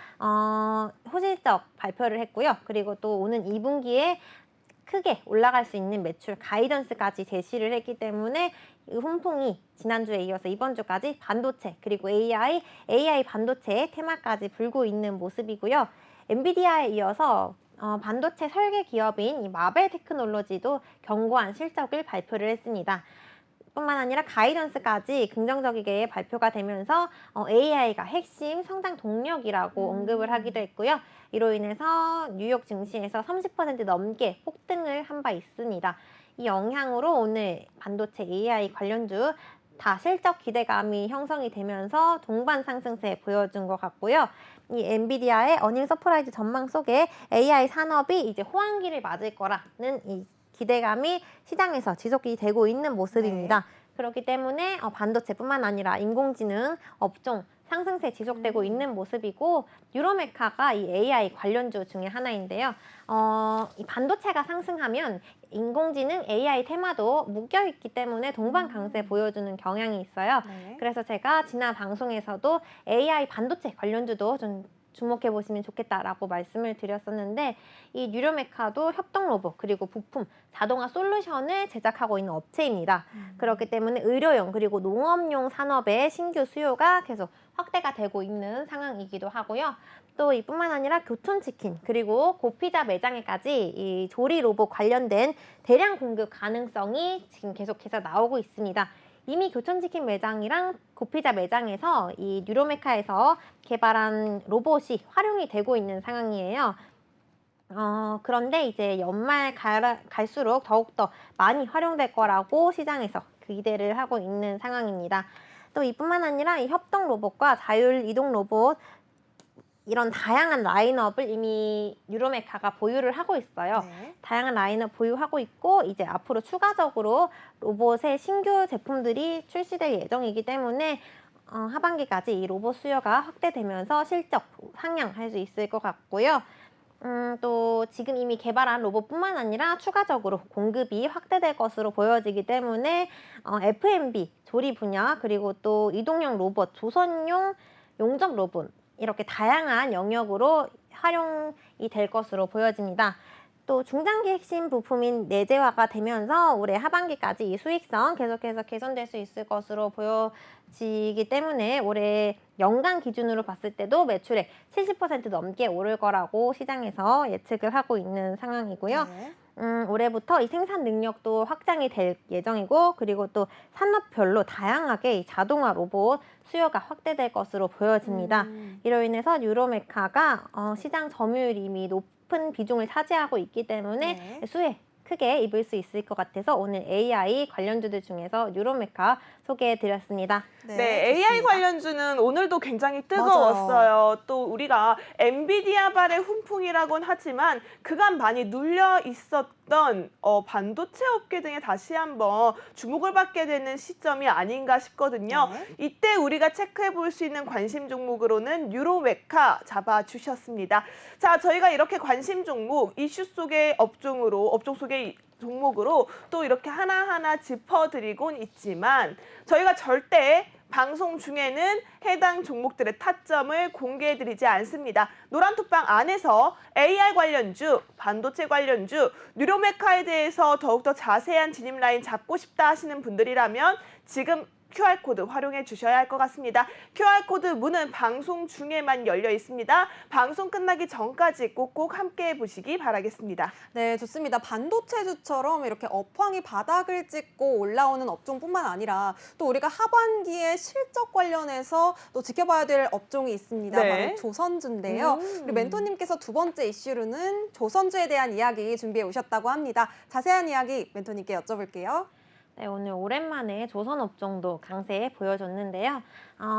호실적 발표를 했고요. 그리고 또 오는 2분기에 크게 올라갈 수 있는 매출 가이던스까지 제시를 했기 때문에 이 훈풍이 지난주에 이어서 이번 주까지 반도체 그리고 AI 반도체의 테마까지 불고 있는 모습이고요. 엔비디아에 이어서 반도체 설계 기업인 이 마벨 테크놀로지도 견고한 실적을 발표를 했습니다. 뿐만 아니라 가이던스까지 긍정적이게 발표가 되면서 AI가 핵심 성장 동력이라고 언급을 하기도 했고요. 이로 인해서 뉴욕 증시에서 30% 넘게 폭등을 한 바 있습니다. 이 영향으로 오늘 반도체 AI 관련주 다 실적 기대감이 형성이 되면서 동반 상승세 보여준 것 같고요. 이 엔비디아의 어닝 서프라이즈 전망 속에 AI 산업이 이제 호황기를 맞을 거라는 이 기대감이 시장에서 지속이 되고 있는 모습입니다. 그렇기 때문에 반도체뿐만 아니라 인공지능 업종 상승세 지속되고 있는 모습이고, 유로메카가 이 AI 관련주 중에 하나인데요. 이 반도체가 상승하면 인공지능 AI 테마도 묶여있기 때문에 동반 강세 보여주는 경향이 있어요. 네. 그래서 제가 지난 방송에서도 AI 반도체 관련주도 좀 주목해 보시면 좋겠다라고 말씀을 드렸었는데 이 뉴로메카도 협동 로봇 그리고 부품, 자동화 솔루션을 제작하고 있는 업체입니다. 그렇기 때문에 의료용 그리고 농업용 산업의 신규 수요가 계속 확대가 되고 있는 상황이기도 하고요. 또 이뿐만 아니라 교촌치킨 그리고 고피자 매장에까지 이 조리 로봇 관련된 대량 공급 가능성이 지금 계속해서 나오고 있습니다. 이미 교촌치킨 매장이랑 고피자 매장에서 이 뉴로메카에서 개발한 로봇이 활용이 되고 있는 상황이에요. 그런데 이제 연말 갈수록 더욱더 많이 활용될 거라고 시장에서 기대를 하고 있는 상황입니다. 또 이뿐만 아니라 이 협동 로봇과 자율 이동 로봇 이런 다양한 라인업을 이미 뉴로메카가 보유를 하고 있어요. 네. 다양한 라인업 보유하고 있고 이제 앞으로 추가적으로 로봇의 신규 제품들이 출시될 예정이기 때문에 하반기까지 이 로봇 수요가 확대되면서 실적 상향할 수 있을 것 같고요. 또 지금 이미 개발한 로봇뿐만 아니라 추가적으로 공급이 확대될 것으로 보여지기 때문에 F&B, 조리 분야 그리고 또 이동형 로봇, 조선용 용접 로봇 이렇게 다양한 영역으로 활용이 될 것으로 보여집니다. 또 중장기 핵심 부품인 내재화가 되면서 올해 하반기까지 이 수익성 계속해서 개선될 수 있을 것으로 보여지기 때문에 올해 연간 기준으로 봤을 때도 매출액 70% 넘게 오를 거라고 시장에서 예측을 하고 있는 상황이고요. 네. 올해부터 이 생산 능력도 확장이 될 예정이고 그리고 또 산업별로 다양하게 이 자동화 로봇 수요가 확대될 것으로 보여집니다. 이로 인해서 뉴로메카가 시장 점유율이 이미 높은 비중을 차지하고 있기 때문에 네. 수혜 크게 입을 수 있을 것 같아서 오늘 AI 관련주들 중에서 뉴로메카 소개해드렸습니다. 네, AI 좋습니다. 관련주는 오늘도 굉장히 뜨거웠어요. 또 우리가 엔비디아발의 훈풍이라고는 하지만 그간 많이 눌려 있었던 반도체 업계 등에 다시 한번 주목을 받게 되는 시점이 아닌가 싶거든요. 네. 이때 우리가 체크해 볼 수 있는 관심 종목으로는 뉴로메카 잡아주셨습니다. 자, 저희가 이렇게 관심 종목, 이슈 속의 업종 속의 종목으로 또 이렇게 하나하나 짚어드리곤 있지만 저희가 절대 방송 중에는 해당 종목들의 타점을 공개해드리지 않습니다. 노란톡방 안에서 AI 관련주, 반도체 관련주, 뉴로메카에 대해서 더욱더 자세한 진입 라인 잡고 싶다 하시는 분들이라면 지금 QR코드 활용해 주셔야 할 것 같습니다. QR코드 문은 방송 중에만 열려 있습니다. 방송 끝나기 전까지 꼭꼭 함께 보시기 바라겠습니다. 네, 좋습니다. 반도체주처럼 이렇게 업황이 바닥을 찍고 올라오는 업종뿐만 아니라 또 우리가 하반기에 실적 관련해서 또 지켜봐야 될 업종이 있습니다. 네. 바로 조선주인데요. 우리 멘토님께서 두 번째 이슈로는 조선주에 대한 이야기 준비해 오셨다고 합니다. 자세한 이야기 멘토님께 여쭤볼게요. 네, 오늘 오랜만에 조선 업종도 강세 보여줬는데요.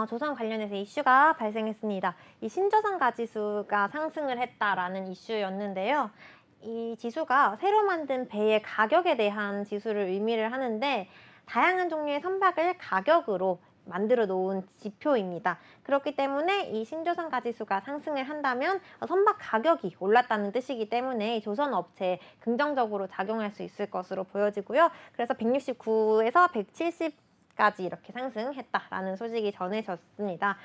조선 관련해서 이슈가 발생했습니다. 이 신조선 가지수가 상승을 했다라는 이슈였는데요. 이 지수가 새로 만든 배의 가격에 대한 지수를 의미를 하는데 다양한 종류의 선박을 가격으로 만들어 놓은 지표입니다. 그렇기 때문에 이 신조선 가지수가 상승을 한다면 선박 가격이 올랐다는 뜻이기 때문에 조선 업체에 긍정적으로 작용할 수 있을 것으로 보여지고요. 그래서 169에서 170까지 이렇게 상승했다라는 소식이 전해졌습니다.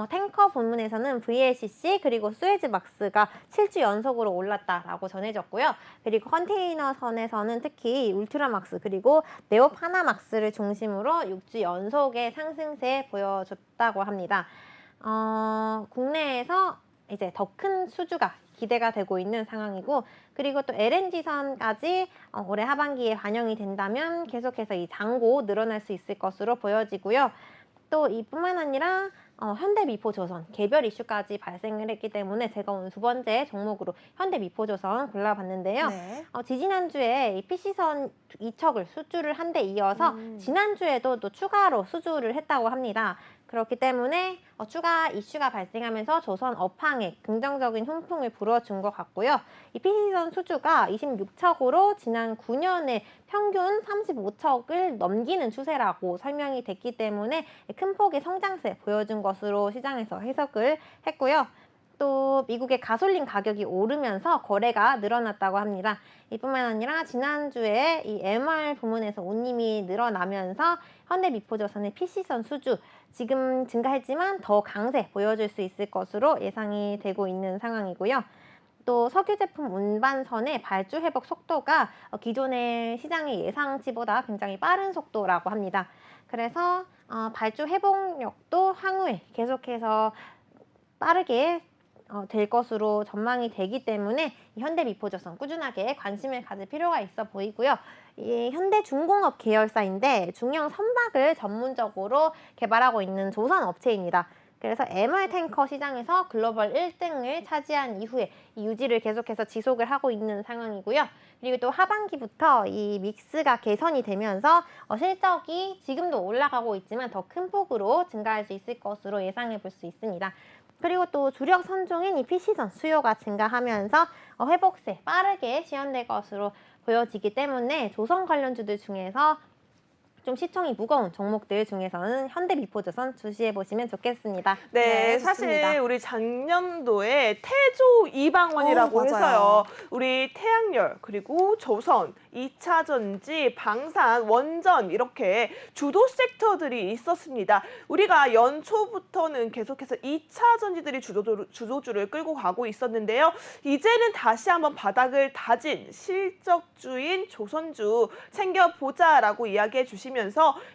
탱커 본문에서는 VLCC 그리고 수에즈막스가 7주 연속으로 올랐다라고 전해졌고요. 그리고 컨테이너선에서는 특히 울트라막스 그리고 네오파나막스를 중심으로 6주 연속의 상승세 보여줬다고 합니다. 국내에서 이제 더 큰 수주가 기대가 되고 있는 상황이고 그리고 또 LNG선까지 올해 하반기에 반영이 된다면 계속해서 이 잔고 늘어날 수 있을 것으로 보여지고요. 또 이뿐만 아니라 현대미포조선 개별 이슈까지 발생을 했기 때문에 제가 오늘 두 번째 종목으로 현대미포조선 골라봤는데요. 네. 지지난주에 이 PC선 2척을 수주를 한 데 이어서 지난주에도 또 추가로 수주를 했다고 합니다. 그렇기 때문에 추가 이슈가 발생하면서 조선 업황에 긍정적인 훈풍을 불어준 것 같고요. 이 PC선 수주가 26척으로 지난 9년에 평균 35척을 넘기는 추세라고 설명이 됐기 때문에 큰 폭의 성장세 보여준 것으로 시장에서 해석을 했고요. 또 미국의 가솔린 가격이 오르면서 거래가 늘어났다고 합니다. 이뿐만 아니라 지난주에 이 MR 부문에서 운임이 늘어나면서 현대미포조선의 PC선 수주 지금 증가했지만 더 강세 보여줄 수 있을 것으로 예상이 되고 있는 상황이고요. 또 석유 제품 운반선의 발주 회복 속도가 기존의 시장의 예상치보다 굉장히 빠른 속도라고 합니다. 그래서 발주 회복력도 향후에 계속해서 빠르게 될 것으로 전망이 되기 때문에 이 현대미포조선 꾸준하게 관심을 가질 필요가 있어 보이고요. 이 현대중공업 계열사인데 중형 선박을 전문적으로 개발하고 있는 조선 업체입니다. 그래서 MR 탱커 시장에서 글로벌 1등을 차지한 이후에 이 유지를 계속해서 지속을 하고 있는 상황이고요. 그리고 또 하반기부터 이 믹스가 개선이 되면서 실적이 지금도 올라가고 있지만 더 큰 폭으로 증가할 수 있을 것으로 예상해 볼 수 있습니다. 그리고 또 주력 선종인 이 PC선 수요가 증가하면서 회복세 빠르게 시현될 것으로 보여지기 때문에 조선 관련주들 중에서 좀 시총이 무거운 종목들 중에서는 현대미포조선 주시해 보시면 좋겠습니다. 네, 좋습니다. 사실 우리 작년도에 태조 이방원이라고 맞아요. 해서요. 우리 태양열, 그리고 조선, 2차 전지, 방산, 원전 이렇게 주도 섹터들이 있었습니다. 우리가 연초부터는 계속해서 2차 전지들이 주도주를 끌고 가고 있었는데요. 이제는 다시 한번 바닥을 다진 실적주인 조선주 챙겨보자라고 이야기해 주시면서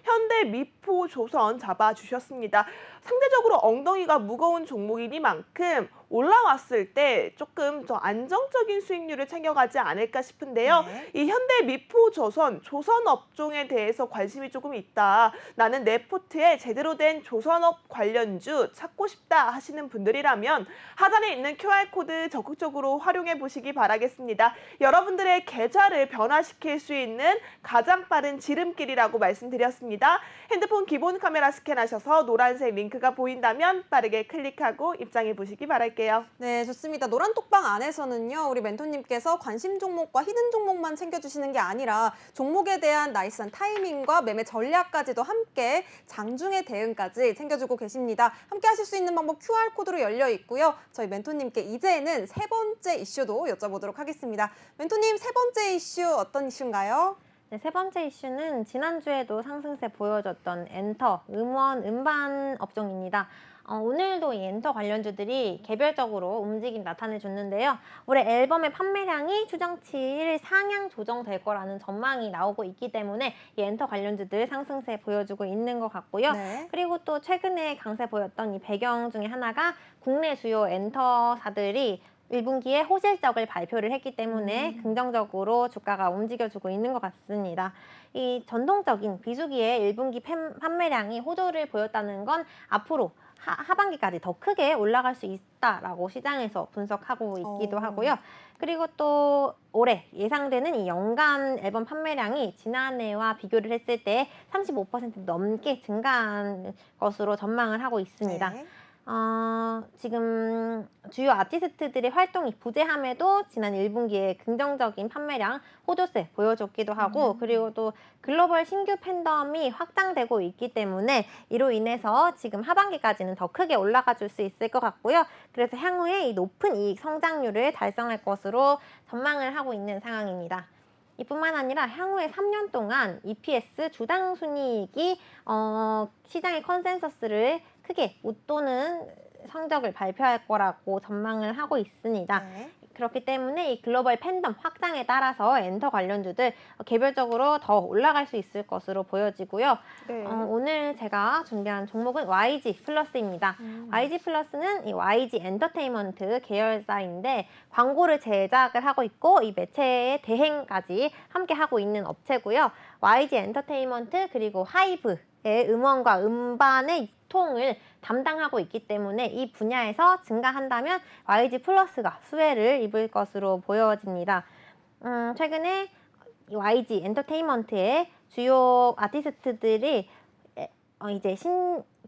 현대미포조선 잡아주셨습니다. 상대적으로 엉덩이가 무거운 종목이니만큼 올라왔을 때 조금 더 안정적인 수익률을 챙겨가지 않을까 싶은데요. 네. 이 현대미포조선, 조선업종에 대해서 관심이 조금 있다. 나는 내 포트에 제대로 된 조선업 관련주 찾고 싶다 하시는 분들이라면 하단에 있는 QR코드 적극적으로 활용해 보시기 바라겠습니다. 여러분들의 계좌를 변화시킬 수 있는 가장 빠른 지름길이라고 말씀드렸습니다. 핸드폰 기본 카메라 스캔하셔서 노란색 링크가 보인다면 빠르게 클릭하고 입장해 보시기 바랄게요. 네, 좋습니다. 노란 톡방 안에서는요, 우리 멘토님께서 관심 종목과 히든 종목만 챙겨주시는 게 아니라 종목에 대한 나이스한 타이밍과 매매 전략까지도 함께 장중의 대응까지 챙겨주고 계십니다. 함께 하실 수 있는 방법 QR코드로 열려 있고요. 저희 멘토님께 이제는 세 번째 이슈도 여쭤보도록 하겠습니다. 멘토님, 세 번째 이슈 어떤 이슈인가요? 네, 세 번째 이슈는 지난주에도 상승세 보여줬던 엔터, 음원, 음반 업종입니다. 오늘도 이 엔터 관련주들이 개별적으로 움직임 나타내줬는데요. 올해 앨범의 판매량이 추정치를 상향 조정될 거라는 전망이 나오고 있기 때문에 이 엔터 관련주들 상승세 보여주고 있는 것 같고요. 네. 그리고 또 최근에 강세 보였던 이 배경 중에 하나가 국내 주요 엔터사들이 1분기에 호실적을 발표를 했기 때문에 긍정적으로 주가가 움직여주고 있는 것 같습니다. 이 전통적인 비수기의 1분기 판매량이 호조를 보였다는 건 앞으로 하반기까지 더 크게 올라갈 수 있다라고 시장에서 분석하고 있기도 하고요. 그리고 또 올해 예상되는 이 연간 앨범 판매량이 지난해와 비교를 했을 때 35% 넘게 증가한 것으로 전망을 하고 있습니다. 네. 지금 주요 아티스트들의 활동이 부재함에도 지난 1분기에 긍정적인 판매량 호조세 보여줬기도 하고 그리고 또 글로벌 신규 팬덤이 확장되고 있기 때문에 이로 인해서 지금 하반기까지는 더 크게 올라가 줄 수 있을 것 같고요. 그래서 향후에 이 높은 이익 성장률을 달성할 것으로 전망을 하고 있는 상황입니다. 이뿐만 아니라 향후에 3년 동안 EPS 주당 순이익이 시장의 컨센서스를 크게 웃도는 성적을 발표할 거라고 전망을 하고 있습니다. 네. 그렇기 때문에 이 글로벌 팬덤 확장에 따라서 엔터 관련주들 개별적으로 더 올라갈 수 있을 것으로 보여지고요. 네. 오늘 제가 준비한 종목은 YG 플러스입니다. YG 플러스는 이 YG 엔터테인먼트 계열사인데 광고를 제작을 하고 있고 이 매체의 대행까지 함께 하고 있는 업체고요. YG 엔터테인먼트 그리고 하이브의 음원과 음반의 유통을 담당하고 있기 때문에 이 분야에서 증가한다면 YG 플러스가 수혜를 입을 것으로 보여집니다. 최근에 YG 엔터테인먼트의 주요 아티스트들이 이제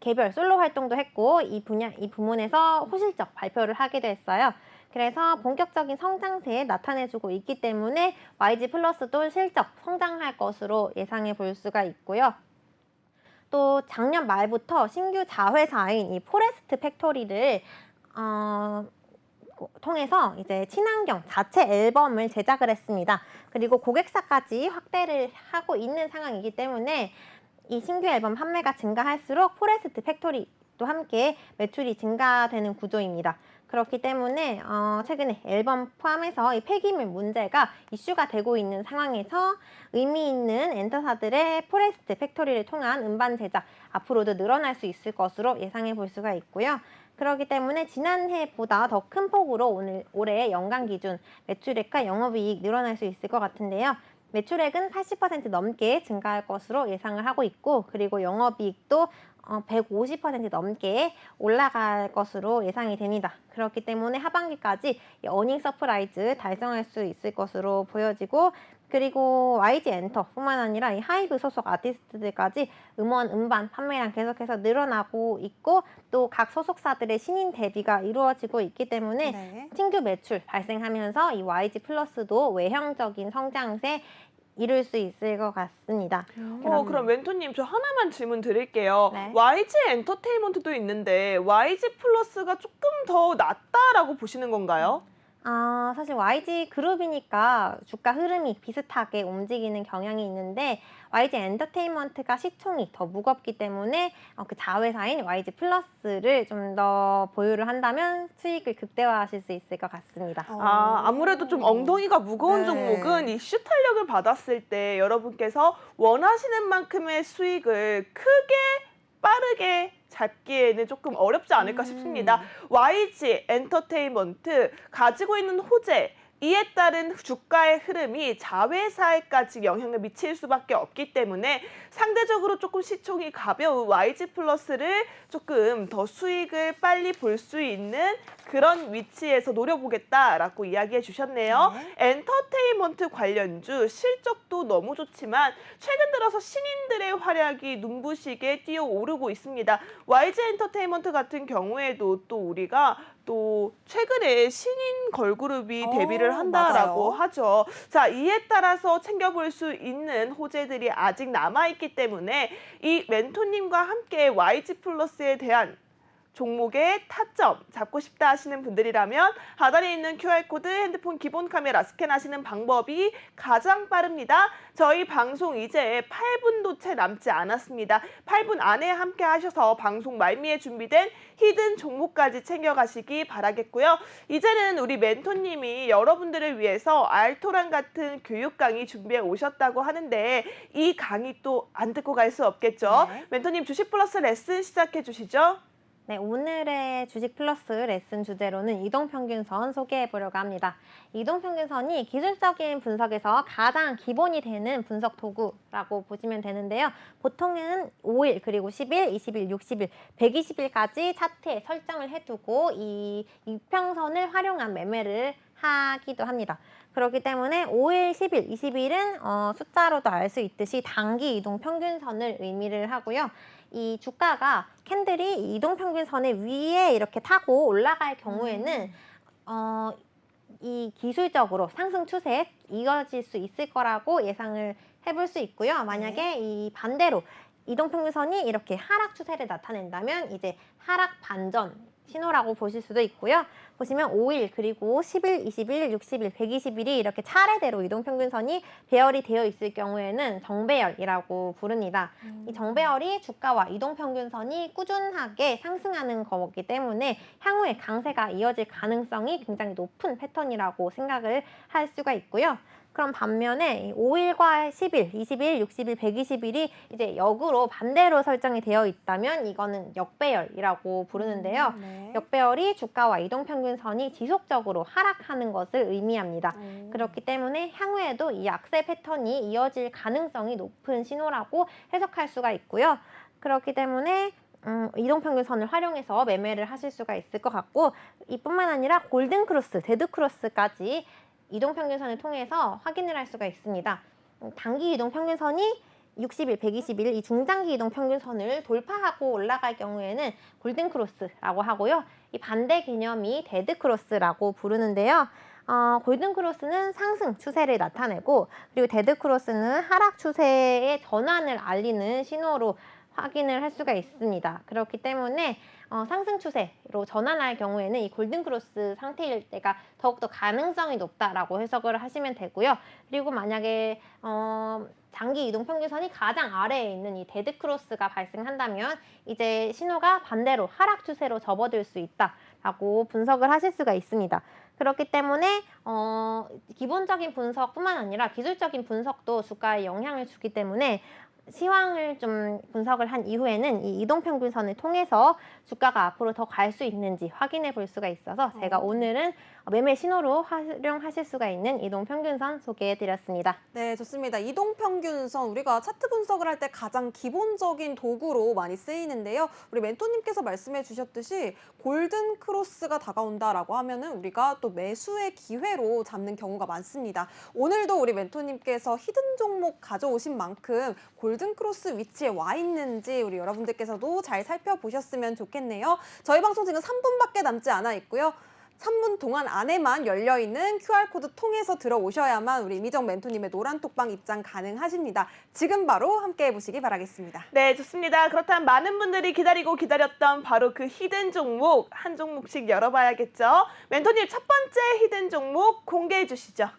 개별 솔로 활동도 했고 이 부문에서 호실적 발표를 하기도 했어요. 그래서 본격적인 성장세에 나타내주고 있기 때문에 YG 플러스도 실적 성장할 것으로 예상해 볼 수가 있고요. 또 작년 말부터 신규 자회사인 이 포레스트 팩토리를 통해서 이제 친환경 자체 앨범을 제작을 했습니다. 그리고 고객사까지 확대를 하고 있는 상황이기 때문에 이 신규 앨범 판매가 증가할수록 포레스트 팩토리도 함께 매출이 증가되는 구조입니다. 그렇기 때문에 최근에 앨범 포함해서 이 폐기물 문제가 이슈가 되고 있는 상황에서 의미 있는 엔터사들의 포레스트 팩토리를 통한 음반 제작 앞으로도 늘어날 수 있을 것으로 예상해 볼 수가 있고요. 그렇기 때문에 지난해보다 더 큰 폭으로 올해 연간 기준 매출액과 영업이익 늘어날 수 있을 것 같은데요. 매출액은 80% 넘게 증가할 것으로 예상을 하고 있고, 그리고 영업이익도 150% 넘게 올라갈 것으로 예상이 됩니다. 그렇기 때문에 하반기까지 어닝 서프라이즈 달성할 수 있을 것으로 보여지고, 그리고 YG 엔터뿐만 아니라 이 하이브 소속 아티스트들까지 음원, 음반 판매량 계속해서 늘어나고 있고, 또 각 소속사들의 신인 데뷔가 이루어지고 있기 때문에 네. 신규 매출 발생하면서 이 YG 플러스도 외형적인 성장세 이룰 수 있을 것 같습니다. 그럼 멘토님 저 하나만 질문 드릴게요. 네. YG 엔터테인먼트도 있는데 YG 플러스가 조금 더 낫다라고 보시는 건가요? 사실 YG 그룹이니까 주가 흐름이 비슷하게 움직이는 경향이 있는데, YG 엔터테인먼트가 시총이 더 무겁기 때문에 그 자회사인 YG 플러스를 좀 더 보유를 한다면 수익을 극대화하실 수 있을 것 같습니다. 아무래도 좀 엉덩이가 무거운 네. 종목은 이슈 탄력을 받았을 때 여러분께서 원하시는 만큼의 수익을 크게 빠르게 잡기에는 조금 어렵지 않을까 싶습니다. YG 엔터테인먼트 가지고 있는 호재, 이에 따른 주가의 흐름이 자회사에까지 영향을 미칠 수밖에 없기 때문에 상대적으로 조금 시총이 가벼운 YG 플러스를 조금 더 수익을 빨리 볼 수 있는 그런 위치에서 노려보겠다라고 이야기해 주셨네요. 엔터테인먼트 관련주 실적도 너무 좋지만 최근 들어서 신인들의 활약이 눈부시게 뛰어오르고 있습니다. YG 엔터테인먼트 같은 경우에도 또 우리가 또 최근에 신인 걸그룹이 데뷔를 한다라고 맞아요. 하죠. 자, 이에 따라서 챙겨볼 수 있는 호재들이 아직 남아있기 때문에 이 멘토님과 함께 YG 플러스에 대한 종목의 타점 잡고 싶다 하시는 분들이라면 하단에 있는 QR코드 핸드폰 기본 카메라 스캔하시는 방법이 가장 빠릅니다. 저희 방송 이제 8분도 채 남지 않았습니다. 8분 안에 함께 하셔서 방송 말미에 준비된 히든 종목까지 챙겨가시기 바라겠고요. 이제는 우리 멘토님이 여러분들을 위해서 알토란 같은 교육 강의 준비해 오셨다고 하는데 이 강의 또 안 듣고 갈 수 없겠죠. 네. 멘토님 주식 플러스 레슨 시작해 주시죠. 네, 오늘의 주식 플러스 레슨 주제로는 이동평균선 소개해 보려고 합니다. 이동평균선이 기술적인 분석에서 가장 기본이 되는 분석 도구라고 보시면 되는데요. 보통은 5일, 그리고 10일, 20일, 60일, 120일까지 차트에 설정을 해두고 이 이평선을 활용한 매매를 하기도 합니다. 그렇기 때문에 5일, 10일, 20일은 숫자로도 알 수 있듯이 단기 이동 평균선을 의미를 하고요. 이 주가가 캔들이 이동평균선의 위에 이렇게 타고 올라갈 경우에는 이 기술적으로 상승 추세에 이어질 수 있을 거라고 예상을 해볼 수 있고요. 만약에 이 반대로 이동평균선이 이렇게 하락 추세를 나타낸다면 이제 하락 반전 신호라고 보실 수도 있고요. 보시면 5일, 그리고 10일, 20일, 60일, 120일이 이렇게 차례대로 이동평균선이 배열이 되어 있을 경우에는 정배열이라고 부릅니다. 이 정배열이 주가와 이동평균선이 꾸준하게 상승하는 거기 때문에 향후에 강세가 이어질 가능성이 굉장히 높은 패턴이라고 생각을 할 수가 있고요. 그럼 반면에 5일과 10일, 20일, 60일, 120일이 이제 역으로 반대로 설정이 되어 있다면 이거는 역배열이라고 부르는데요. 역배열이 주가와 이동평균선이 지속적으로 하락하는 것을 의미합니다. 그렇기 때문에 향후에도 이 약세 패턴이 이어질 가능성이 높은 신호라고 해석할 수가 있고요. 그렇기 때문에 이동평균선을 활용해서 매매를 하실 수가 있을 것 같고, 이뿐만 아니라 골든크로스, 데드크로스까지 이동평균선을 통해서 확인을 할 수가 있습니다. 단기 이동평균선이 60일, 120일 이 중장기 이동평균선을 돌파하고 올라갈 경우에는 골든크로스라고 하고요. 이 반대 개념이 데드크로스라고 부르는데요. 골든크로스는 상승 추세를 나타내고, 그리고 데드크로스는 하락 추세의 전환을 알리는 신호로 확인을 할 수가 있습니다. 그렇기 때문에 상승 추세로 전환할 경우에는 이 골든크로스 상태일 때가 더욱더 가능성이 높다라고 해석을 하시면 되고요. 그리고 만약에 장기 이동 평균선이 가장 아래에 있는 이 데드크로스가 발생한다면 이제 신호가 반대로 하락 추세로 접어들 수 있다라고 분석을 하실 수가 있습니다. 그렇기 때문에 기본적인 분석뿐만 아니라 기술적인 분석도 주가에 영향을 주기 때문에 시황을 좀 분석을 한 이후에는 이 이동평균선을 통해서 주가가 앞으로 더 갈 수 있는지 확인해 볼 수가 있어서 제가 오늘은 매매 신호로 활용하실 수가 있는 이동평균선 소개해 드렸습니다. 네, 좋습니다. 이동평균선 우리가 차트 분석을 할 때 가장 기본적인 도구로 많이 쓰이는데요. 우리 멘토님께서 말씀해 주셨듯이 골든 크로스가 다가온다라고 하면은 우리가 또 매수의 기회로 잡는 경우가 많습니다. 오늘도 우리 멘토님께서 히든 종목 가져오신 만큼 골든 크로스 위치에 와 있는지 우리 여러분들께서도 잘 살펴보셨으면 좋겠네요. 저희 방송 지금 3분밖에 남지 않아 있고요. 3분 동안 안에만 열려있는 QR코드 통해서 들어오셔야만 우리 이미정 멘토님의 노란톡방 입장 가능하십니다. 지금 바로 함께 해보시기 바라겠습니다. 네, 좋습니다. 그렇다면 많은 분들이 기다렸던 바로 그 히든 종목 한 종목씩 열어봐야겠죠. 멘토님 첫 번째 히든 종목 공개해 주시죠.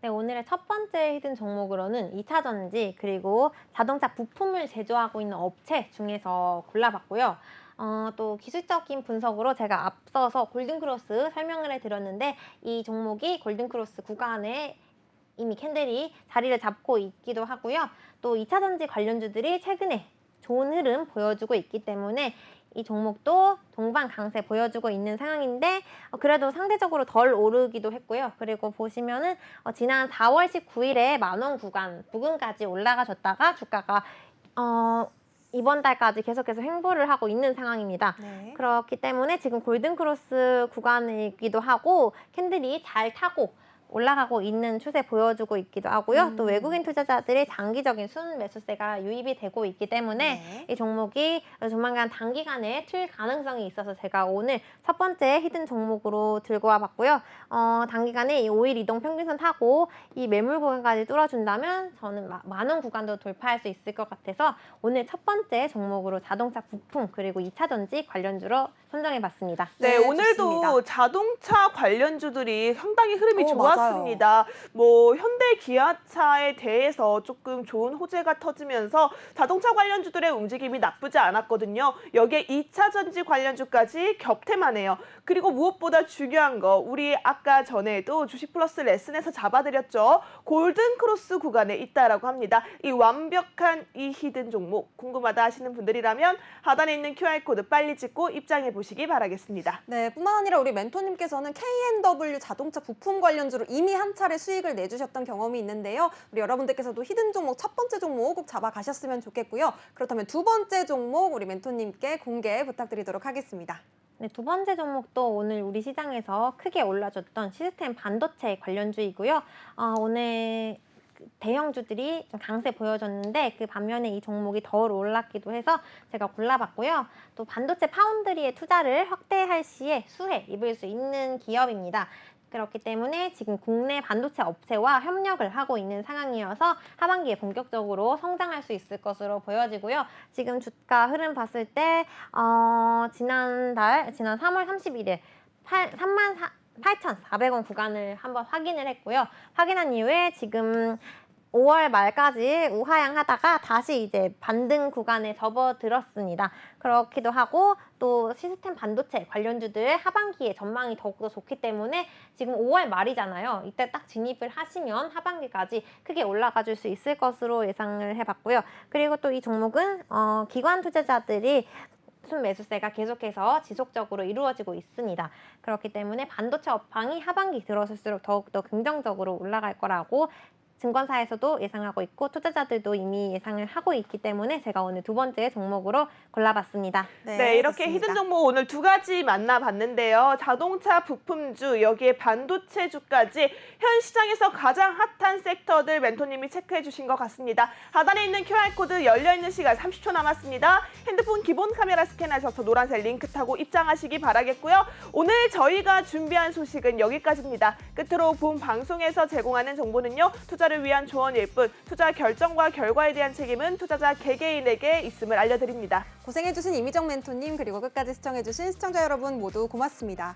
네, 오늘의 첫 번째 히든 종목으로는 2차 전지 그리고 자동차 부품을 제조하고 있는 업체 중에서 골라봤고요. 또 기술적인 분석으로 제가 앞서서 골든크로스 설명을 해드렸는데 이 종목이 골든크로스 구간에 이미 캔들이 자리를 잡고 있기도 하고요. 또 2차 전지 관련주들이 최근에 좋은 흐름 보여주고 있기 때문에 이 종목도 동반 강세 보여주고 있는 상황인데 그래도 상대적으로 덜 오르기도 했고요. 그리고 보시면은 지난 4월 19일에 만원 구간 부근까지 올라가셨다가 주가가 이번 달까지 계속해서 횡보를 하고 있는 상황입니다. 네. 그렇기 때문에 지금 골든크로스 구간이기도 하고 캔들이 잘 타고 올라가고 있는 추세 보여주고 있기도 하고요. 또 외국인 투자자들의 장기적인 순매수세가 유입이 되고 있기 때문에 네. 이 종목이 조만간 단기간에 튈 가능성이 있어서 제가 오늘 첫 번째 히든 종목으로 들고 와봤고요. 단기간에 이 5일 이동 평균선 타고 이 매물 구간까지 뚫어준다면 저는 만원 구간도 돌파할 수 있을 것 같아서 오늘 첫 번째 종목으로 자동차 부품 그리고 2차 전지 관련주로 선정해봤습니다. 네, 네, 오늘도 좋습니다. 자동차 관련주들이 상당히 흐름이 좋았습니다. 맞아요. 뭐 현대 기아차에 대해서 조금 좋은 호재가 터지면서 자동차 관련주들의 움직임이 나쁘지 않았거든요. 여기에 2차 전지 관련주까지 겹템하네요. 그리고 무엇보다 중요한 거 우리 아까 전에도 주식플러스 레슨에서 잡아드렸죠. 골든크로스 구간에 있다라고 합니다. 이 완벽한 이 히든 종목 궁금하다 하시는 분들이라면 하단에 있는 QR코드 빨리 찍고 입장해 보시기 바라겠습니다. 네, 뿐만 아니라 우리 멘토님께서는 K&W 자동차 부품 관련주로 이미 한 차례 수익을 내주셨던 경험이 있는데요. 우리 여러분들께서도 히든 종목 첫 번째 종목 꼭 잡아가셨으면 좋겠고요. 그렇다면 두 번째 종목 우리 멘토님께 공개 부탁드리도록 하겠습니다. 네, 두 번째 종목도 오늘 우리 시장에서 크게 올라줬던 시스템 반도체 관련주이고요. 오늘 대형주들이 좀 강세 보여줬는데 그 반면에 이 종목이 덜 올랐기도 해서 제가 골라봤고요. 또 반도체 파운드리의 투자를 확대할 시에 수혜 입을 수 있는 기업입니다. 그렇기 때문에 지금 국내 반도체 업체와 협력을 하고 있는 상황이어서 하반기에 본격적으로 성장할 수 있을 것으로 보여지고요. 지금 주가 흐름 봤을 때 지난 3월 31일 38,400원 구간을 한번 확인을 했고요. 확인한 이후에 지금 5월 말까지 우하향하다가 다시 이제 반등 구간에 접어들었습니다. 그렇기도 하고 또 시스템 반도체 관련주들 하반기에 전망이 더욱더 좋기 때문에 지금 5월 말이잖아요. 이때 딱 진입을 하시면 하반기까지 크게 올라가 줄 수 있을 것으로 예상을 해봤고요. 그리고 또 이 종목은 기관 투자자들이 순매수세가 계속해서 지속적으로 이루어지고 있습니다. 그렇기 때문에 반도체 업황이 하반기 들어설수록 더욱더 긍정적으로 올라갈 거라고 증권사에서도 예상하고 있고 투자자들도 이미 예상을 하고 있기 때문에 제가 오늘 두 번째 종목으로 골라봤습니다. 네, 이렇게 좋습니다. 히든 종목 오늘 두 가지 만나봤는데요. 자동차 부품주, 여기에 반도체주까지 현 시장에서 가장 핫한 섹터들 멘토님이 체크해 주신 것 같습니다. 하단에 있는 QR코드 열려있는 시간 30초 남았습니다. 핸드폰 기본 카메라 스캔하셔서 노란색 링크 타고 입장하시기 바라겠고요. 오늘 저희가 준비한 소식은 여기까지입니다. 끝으로 본 방송에서 제공하는 정보는요. 투자를 투자를 위한 조언일 뿐 투자 결정과 결과에 대한 책임은 투자자 개개인에게 있음을 알려드립니다. 고생해주신 이미정 멘토님 그리고 끝까지 시청해주신 시청자 여러분 모두 고맙습니다.